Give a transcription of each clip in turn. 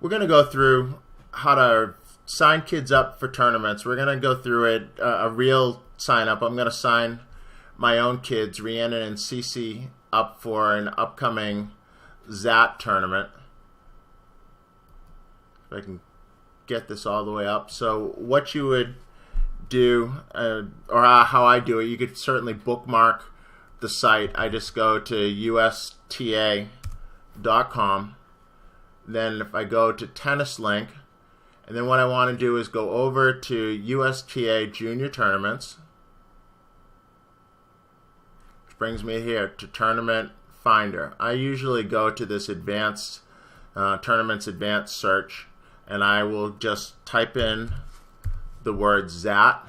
we're going to go through how to sign kids up for tournaments. We're going to go through it, a real sign up. I'm going to sign my own kids, Rhiannon and Cece, up for an upcoming ZAT tournament. If I can get this all the way up. So what you would do, or how I do it, you could certainly bookmark the site. I just go to USTA.com. Then if I go to tennis link, and then what I want to do is go over to USTA Junior Tournaments, which brings me here to Tournament Finder. I usually go to this advanced Tournaments Advanced search, and I will just type in the word ZAT,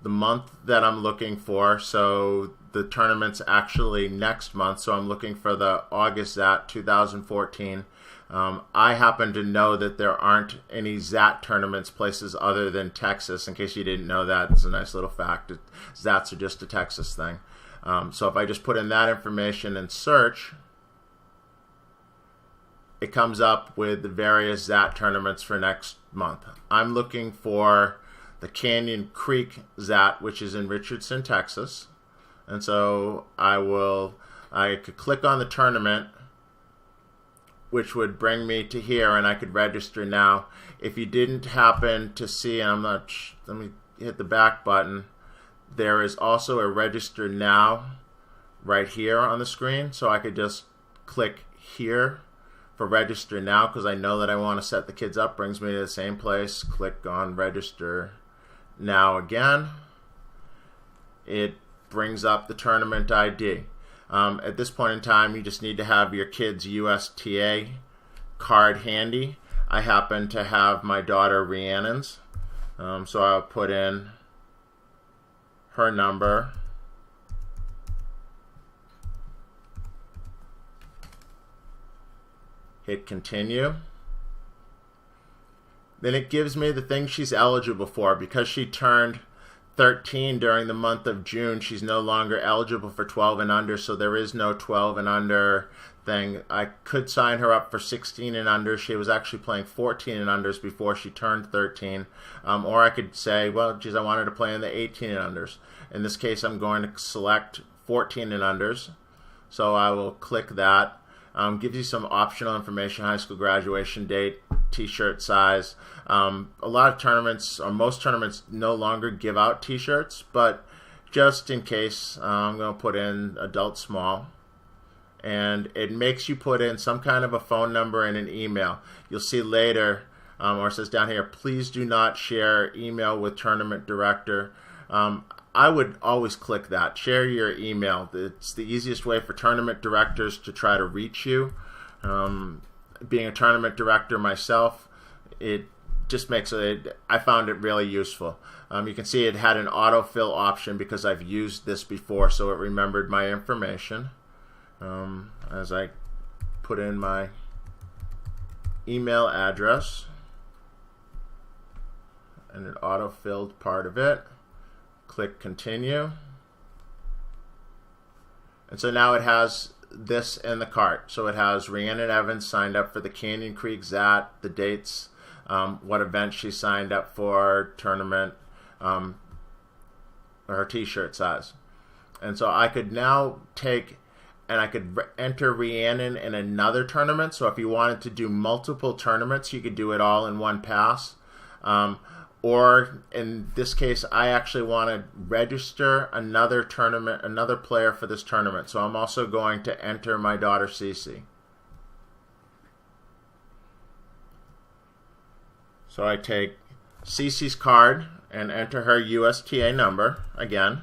the month that I'm looking for. So the tournament's actually next month, so I'm looking for the August ZAT 2014. I happen to know that there aren't any ZAT tournaments places other than Texas. In case you didn't know that, it's a nice little fact. ZATs are just a Texas thing. So if I just put in that information and search, it comes up with the various ZAT tournaments for next month. I'm looking for the Canyon Creek ZAT, which is in Richardson, Texas. And so I could click on the tournament, which would bring me to here, and I could register now. If you didn't happen to see, and let me hit the back button, there is also a register now right here on the screen. So I could just click here for register now, because I know that I want to set the kids up. Brings me to the same place. Click on register now again. It brings up the tournament ID. At this point in time, you just need to have your kid's USTA card handy. I happen to have my daughter Rhiannon's, so I'll put in her number. Hit continue. Then it gives me the thing she's eligible for. Because she turned 13 during the month of June, she's no longer eligible for 12 and under, so there is no 12 and under thing. I could sign her up for 16 and under. She was actually playing 14 and unders before she turned 13. Or I could say, well, geez, I wanted to play in the 18 and unders. In this case, I'm going to select 14 and unders, so I will click that. Gives you some optional information: high school graduation date, t-shirt size. A lot of tournaments, or most tournaments, no longer give out t-shirts, but just in case, I'm going to put in adult small, and it makes you put in some kind of a phone number and an email. You'll see later, or it says down here, please do not share email with tournament director. I would always click that. Share your email. It's the easiest way for tournament directors to try to reach you. Being a tournament director myself, it just makes it, I found it really useful. You can see it had an autofill option because I've used this before, so it remembered my information. As I put in my email address, and it autofilled part of it. Click continue. And so now it has this in the cart. So it has Rhiannon Evans signed up for the Canyon Creek ZAT, the dates, what event she signed up for, tournament, or her t-shirt size. And so I could now take, and I could enter Rhiannon in another tournament. So if you wanted to do multiple tournaments, you could do it all in one pass. Or in this case, I actually want to register another tournament, another player for this tournament. So I'm also going to enter my daughter Cece. So I take Cece's card and enter her USTA number again.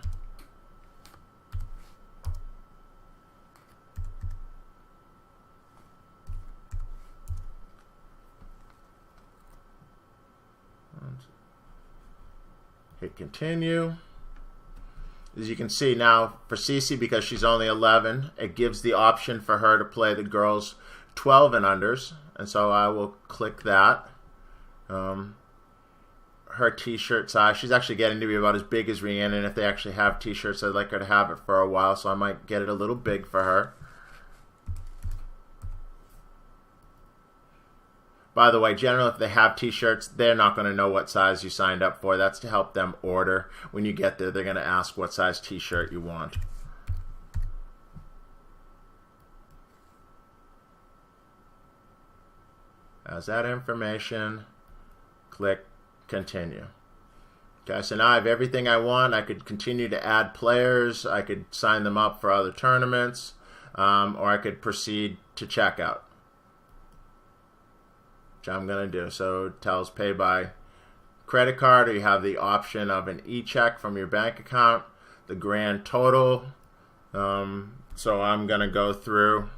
Hit continue. As you can see now, for Cece, because she's only 11, it gives the option for her to play the girls 12 and unders, and so I will click that. Her t-shirt size, she's actually getting to be about as big as Rhiannon. If they actually have t-shirts, I'd like her to have it for a while, so I might get it a little big for her. By the way, generally, if they have t-shirts, they're not going to know what size you signed up for. That's to help them order. When you get there, they're going to ask what size t-shirt you want. As that information, click continue. Okay, so now I have everything I want. I could continue to add players. I could sign them up for other tournaments, or I could proceed to checkout, which I'm going to do. So it tells pay by credit card, or you have the option of an e-check from your bank account, the grand total. So I'm going to go through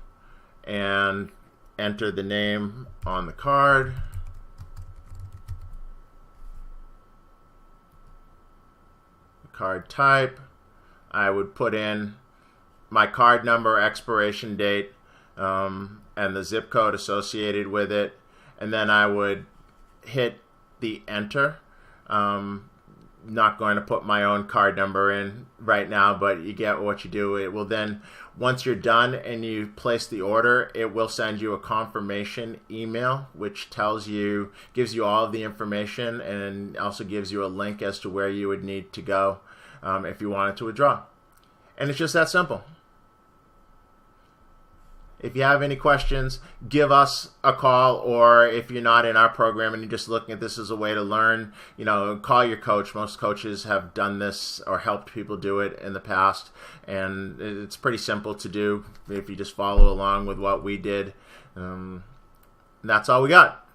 and enter the name on the card. The card type. I would put in my card number, expiration date, and the zip code associated with it. And then I would hit the enter. Not going to put my own card number in right now, but you get what you do. It will then, once you're done and you place the order, it will send you a confirmation email, which tells you, gives you all of the information, and also gives you a link as to where you would need to go if you wanted to withdraw. And it's just that simple. If you have any questions, give us a call, or if you're not in our program and you're just looking at this as a way to learn, call your coach. Most coaches have done this or helped people do it in the past, and it's pretty simple to do if you just follow along with what we did. That's all we got.